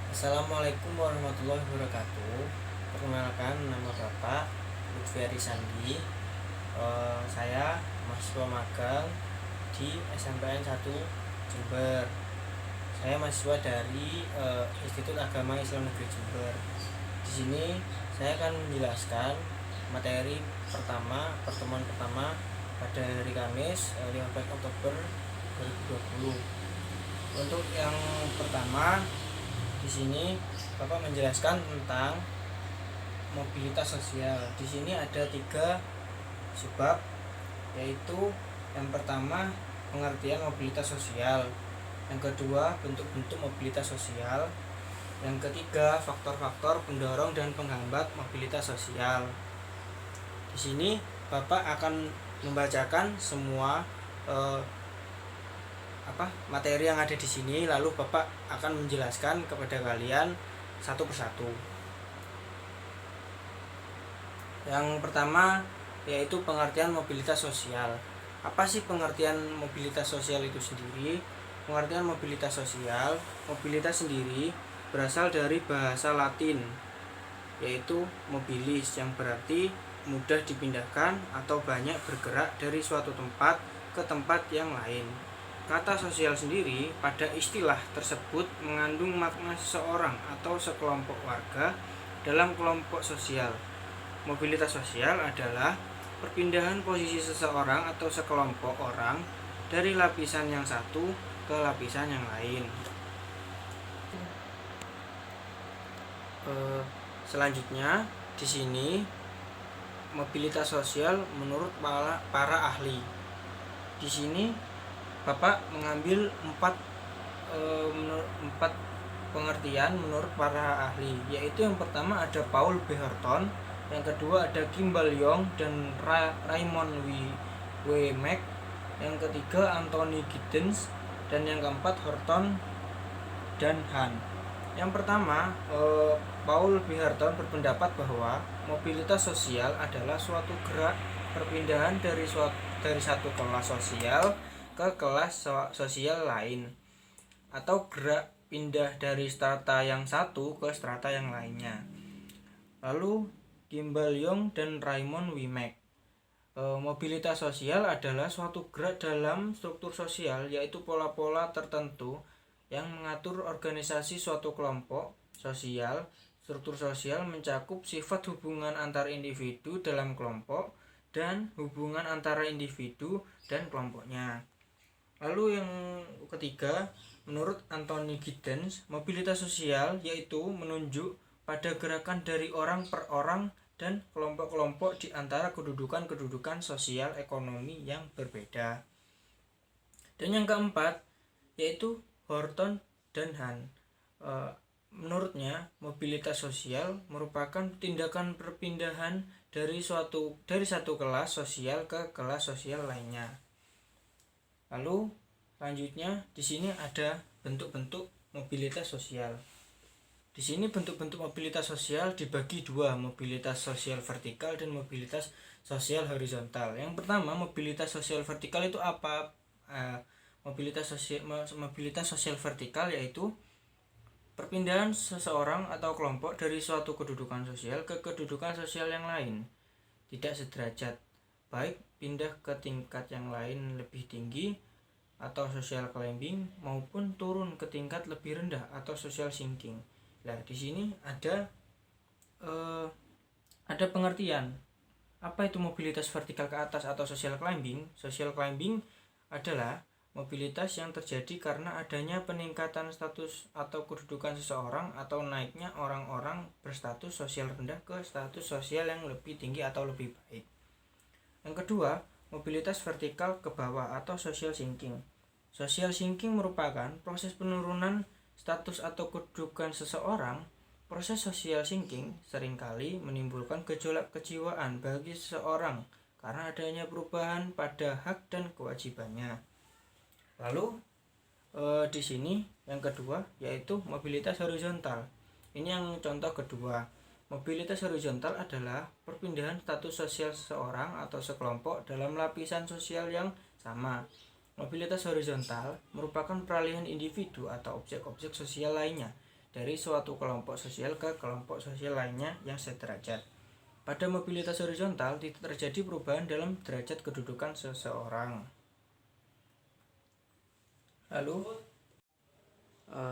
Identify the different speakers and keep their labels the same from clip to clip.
Speaker 1: Assalamualaikum warahmatullahi wabarakatuh. Perkenalkan, nama Bapak Lutfi Arisandi. Saya mahasiswa magang di SMPN 1 Jember. Saya mahasiswa dari Institut Agama Islam Negeri Jember. Di sini saya akan menjelaskan materi pertemuan pertama pada hari Kamis 15 Oktober 2020. Untuk yang pertama, di sini Bapak menjelaskan tentang mobilitas sosial. Di sini ada 3 subbab, yaitu yang pertama pengertian mobilitas sosial, yang kedua bentuk-bentuk mobilitas sosial, yang ketiga faktor-faktor pendorong dan penghambat mobilitas sosial. Di sini Bapak akan membacakan semua materi yang ada di sini, lalu Bapak akan menjelaskan kepada kalian satu persatu. Yang pertama yaitu pengertian mobilitas sosial. Apa sih pengertian mobilitas sosial itu sendiri? Pengertian mobilitas sosial, mobilitas sendiri berasal dari bahasa Latin, yaitu mobilis, yang berarti mudah dipindahkan atau banyak bergerak dari suatu tempat ke tempat yang lain. Kata sosial sendiri pada istilah tersebut mengandung makna seseorang atau sekelompok warga dalam kelompok sosial. Mobilitas sosial adalah perpindahan posisi seseorang atau sekelompok orang dari lapisan yang satu ke lapisan yang lain. Selanjutnya di sini mobilitas sosial menurut para ahli. Di sini Bapak mengambil empat pengertian menurut para ahli, yaitu yang pertama ada Paul B. Horton, yang kedua ada Kimball Young dan Raymond W. Mack, yang ketiga Anthony Giddens, dan yang keempat Horton dan Han. Yang pertama, Paul B. Horton berpendapat bahwa mobilitas sosial adalah suatu gerak perpindahan dari satu kelas sosial ke kelas sosial lain, atau gerak pindah dari strata yang satu ke strata yang lainnya. Lalu Kimball Young dan Raymond W. Mack, mobilitas sosial adalah suatu gerak dalam struktur sosial, yaitu pola-pola tertentu yang mengatur organisasi suatu kelompok sosial. Struktur sosial mencakup sifat hubungan antar individu dalam kelompok dan hubungan antara individu dan kelompoknya. Lalu yang ketiga, menurut Anthony Giddens, mobilitas sosial yaitu menunjuk pada gerakan dari orang per orang dan kelompok-kelompok di antara kedudukan sosial ekonomi yang berbeda. Dan yang keempat yaitu Horton dan Han. Menurutnya, mobilitas sosial merupakan tindakan perpindahan dari satu kelas sosial ke kelas sosial lainnya. Lalu selanjutnya di sini ada bentuk-bentuk mobilitas sosial. Di sini bentuk-bentuk mobilitas sosial dibagi dua, mobilitas sosial vertikal dan mobilitas sosial horizontal. Yang pertama, mobilitas sosial vertikal itu apa? Mobilitas sosial vertikal yaitu perpindahan seseorang atau kelompok dari suatu kedudukan sosial ke kedudukan sosial yang lain, tidak sederajat, baik pindah ke tingkat yang lain lebih tinggi atau social climbing maupun turun ke tingkat lebih rendah atau social sinking. Nah, di sini ada pengertian. Apa itu mobilitas vertikal ke atas atau social climbing? Social climbing adalah mobilitas yang terjadi karena adanya peningkatan status atau kedudukan seseorang atau naiknya orang-orang berstatus sosial rendah ke status sosial yang lebih tinggi atau lebih baik. Yang kedua, mobilitas vertikal ke bawah atau social sinking. Social sinking merupakan proses penurunan status atau kedudukan seseorang. Proses social sinking seringkali menimbulkan gejolak kejiwaan bagi seseorang karena adanya perubahan pada hak dan kewajibannya. Lalu di sini yang kedua yaitu mobilitas horizontal. Ini yang contoh kedua. Mobilitas horizontal adalah perpindahan status sosial seseorang atau sekelompok dalam lapisan sosial yang sama. Mobilitas horizontal merupakan peralihan individu atau objek-objek sosial lainnya dari suatu kelompok sosial ke kelompok sosial lainnya yang sederajat. Pada mobilitas horizontal tidak terjadi perubahan dalam derajat kedudukan seseorang. Lalu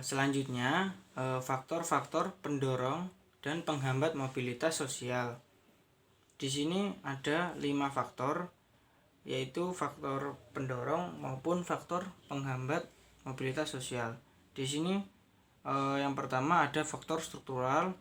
Speaker 1: selanjutnya faktor-faktor pendorong dan penghambat mobilitas sosial. Di sini ada 5 faktor, yaitu faktor pendorong maupun faktor penghambat mobilitas sosial. Di sini yang pertama ada faktor struktural,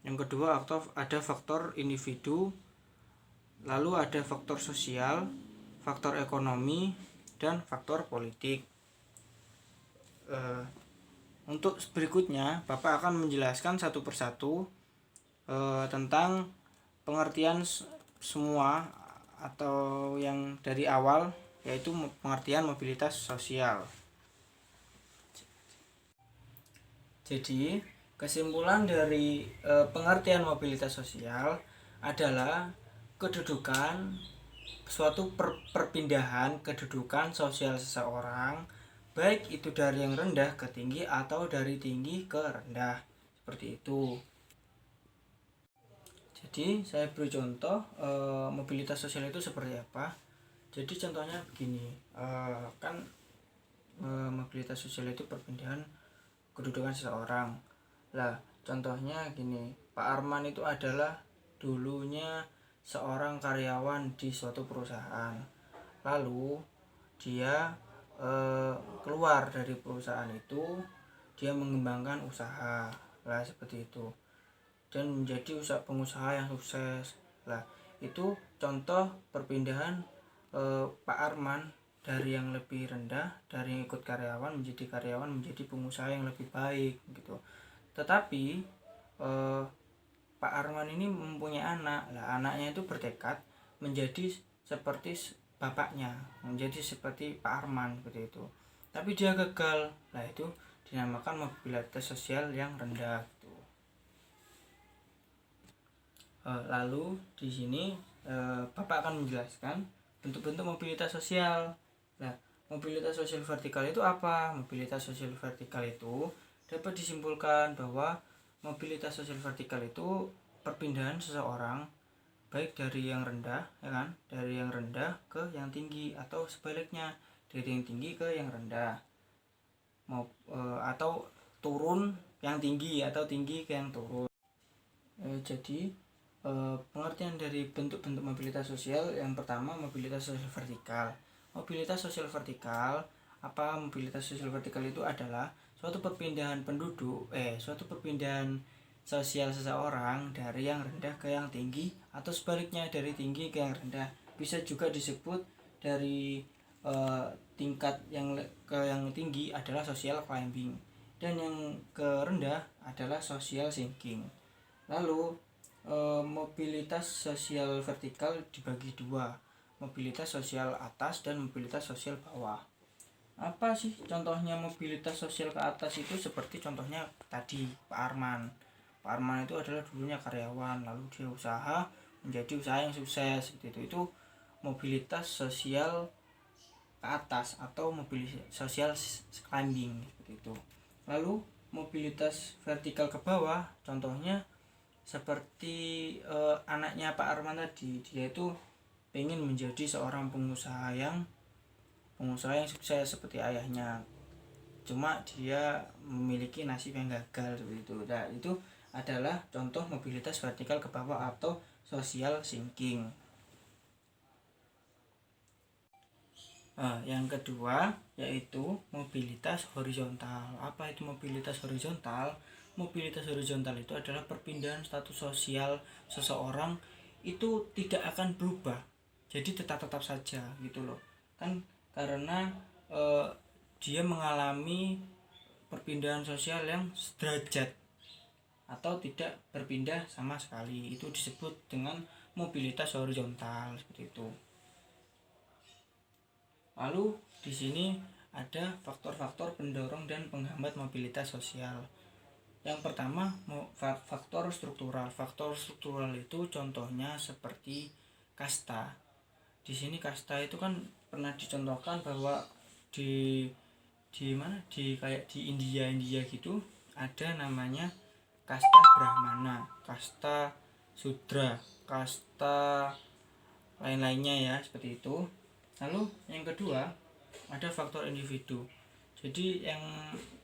Speaker 1: yang kedua ada faktor individu, lalu ada faktor sosial, faktor ekonomi, dan faktor politik. Untuk berikutnya Bapak akan menjelaskan satu persatu tentang pengertian semua atau yang dari awal, yaitu pengertian mobilitas sosial. Jadi kesimpulan dari pengertian mobilitas sosial adalah kedudukan suatu perpindahan kedudukan sosial seseorang, baik itu dari yang rendah ke tinggi atau dari tinggi ke rendah, seperti itu. Jadi saya beri contoh mobilitas sosial itu seperti apa. Jadi contohnya begini, kan mobilitas sosial itu perpindahan kedudukan seseorang. Lah, contohnya gini, Pak Arman itu adalah dulunya seorang karyawan di suatu perusahaan. Lalu dia keluar dari perusahaan itu, dia mengembangkan usaha. Lah, seperti itu. Dan menjadi pengusaha yang sukses. Lah, itu contoh perpindahan Pak Arman dari yang lebih rendah, dari yang ikut karyawan menjadi pengusaha yang lebih baik gitu. Tetapi Pak Arman ini mempunyai anak. Lah, anaknya itu bertekad menjadi seperti bapaknya, menjadi seperti Pak Arman seperti itu. Tapi dia gagal. Lah, itu dinamakan mobilitas sosial yang rendah gitu. Lalu di sini Bapak akan menjelaskan bentuk-bentuk mobilitas sosial. Nah, mobilitas sosial vertikal itu apa? Mobilitas sosial vertikal itu dapat disimpulkan bahwa mobilitas sosial vertikal itu perpindahan seseorang baik dari yang rendah, ya kan? Dari yang rendah ke yang tinggi, atau sebaliknya dari yang tinggi ke yang rendah. Atau turun yang tinggi atau tinggi ke yang turun. Jadi pengertian dari bentuk-bentuk mobilitas sosial, yang pertama mobilitas sosial vertikal. Mobilitas sosial vertikal, apa mobilitas sosial vertikal itu adalah suatu perpindahan sosial seseorang dari yang rendah ke yang tinggi, atau sebaliknya dari tinggi ke yang rendah. Bisa juga disebut dari tingkat yang ke yang tinggi adalah social climbing, dan yang ke rendah adalah social sinking. Lalu mobilitas sosial vertikal dibagi dua, mobilitas sosial atas dan mobilitas sosial bawah. Apa sih contohnya mobilitas sosial ke atas itu? Seperti contohnya tadi Pak Arman. Pak Arman itu adalah dulunya karyawan, lalu dia usaha menjadi usaha yang sukses gitu. Itu mobilitas sosial ke atas atau mobilitas sosial climbing gitu. Lalu mobilitas vertikal ke bawah, contohnya seperti anaknya Pak Arman tadi, dia itu pengen menjadi seorang pengusaha yang sukses seperti ayahnya, cuma dia memiliki nasib yang gagal seperti itu. Nah, itu adalah contoh mobilitas vertikal ke bawah atau social sinking. Yang kedua yaitu mobilitas horizontal. Apa itu mobilitas horizontal? Mobilitas horizontal itu adalah perpindahan status sosial seseorang itu tidak akan berubah, jadi tetap saja gitu loh kan, karena dia mengalami perpindahan sosial yang sederajat atau tidak berpindah sama sekali. Itu disebut dengan mobilitas horizontal seperti itu. Lalu di sini ada faktor-faktor pendorong dan penghambat mobilitas sosial. Yang pertama, faktor struktural. Faktor struktural itu contohnya seperti kasta. Di sini kasta itu kan pernah dicontohkan bahwa di kayak di India gitu ada namanya kasta Brahmana, kasta Sudra, kasta lain-lainnya ya, seperti itu. Lalu yang kedua ada faktor individu. Jadi yang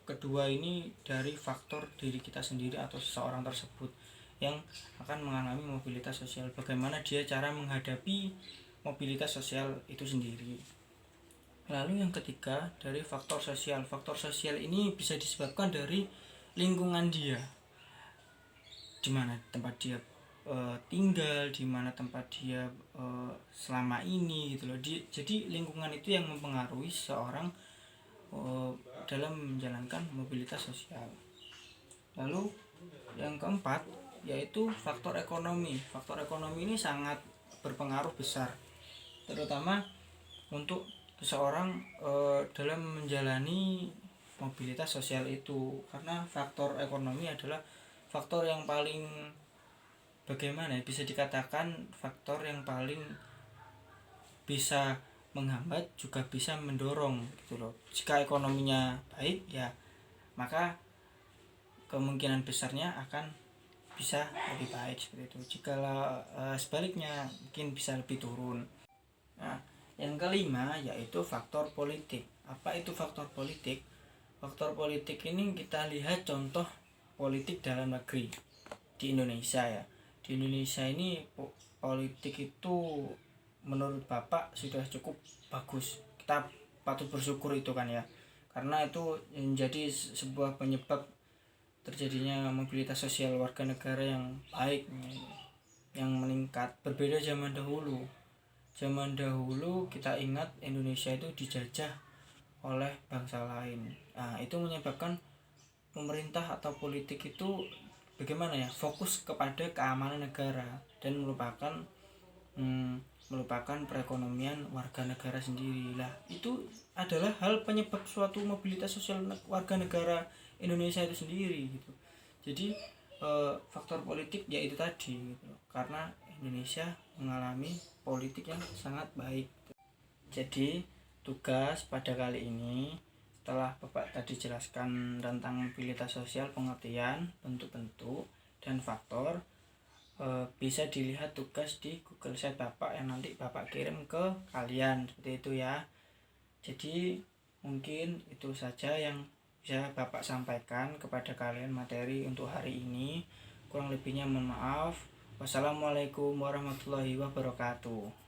Speaker 1: kedua ini dari faktor diri kita sendiri atau seseorang tersebut yang akan mengalami mobilitas sosial. Bagaimana dia cara menghadapi mobilitas sosial itu sendiri. Lalu yang ketiga dari faktor sosial. Faktor sosial ini bisa disebabkan dari lingkungan dia, di mana tempat dia tinggal, di mana tempat dia selama ini gitu loh. Jadi lingkungan itu yang mempengaruhi seorang dalam menjalankan mobilitas sosial. Lalu yang keempat yaitu faktor ekonomi. Faktor ekonomi ini sangat berpengaruh besar, terutama untuk seseorang dalam menjalani mobilitas sosial itu, karena faktor ekonomi adalah faktor yang paling bisa dikatakan faktor yang paling bisa menghambat juga bisa mendorong gitu loh. Jika ekonominya baik ya maka kemungkinan besarnya akan bisa lebih baik seperti itu. Jika sebaliknya mungkin bisa lebih turun. Nah, yang kelima yaitu faktor politik. Apa itu faktor politik? Faktor politik ini kita lihat contoh politik dalam negeri di Indonesia ya. Di Indonesia ini politik itu menurut Bapak sudah cukup bagus. Kita patut bersyukur itu kan ya. Karena itu menjadi sebuah penyebab terjadinya mobilitas sosial warga negara yang baik, yang meningkat. Berbeda zaman dahulu. Zaman dahulu kita ingat Indonesia itu dijajah oleh bangsa lain. Nah, itu menyebabkan pemerintah atau politik itu fokus kepada keamanan negara dan melupakan perekonomian warga negara sendiri. Lah, itu adalah hal penyebab suatu mobilitas sosial warga negara Indonesia itu sendiri gitu. Jadi faktor politik ya itu tadi gitu. Karena Indonesia mengalami politik yang sangat baik. Jadi tugas pada kali ini setelah Bapak tadi jelaskan tentang mobilitas sosial, pengertian, bentuk-bentuk dan faktor, bisa dilihat tugas di Google Sheet Bapak yang nanti Bapak kirim ke kalian seperti itu ya. Jadi mungkin itu saja yang bisa Bapak sampaikan kepada kalian materi untuk hari ini. Kurang lebihnya mohon maaf. Wassalamualaikum warahmatullahi wabarakatuh.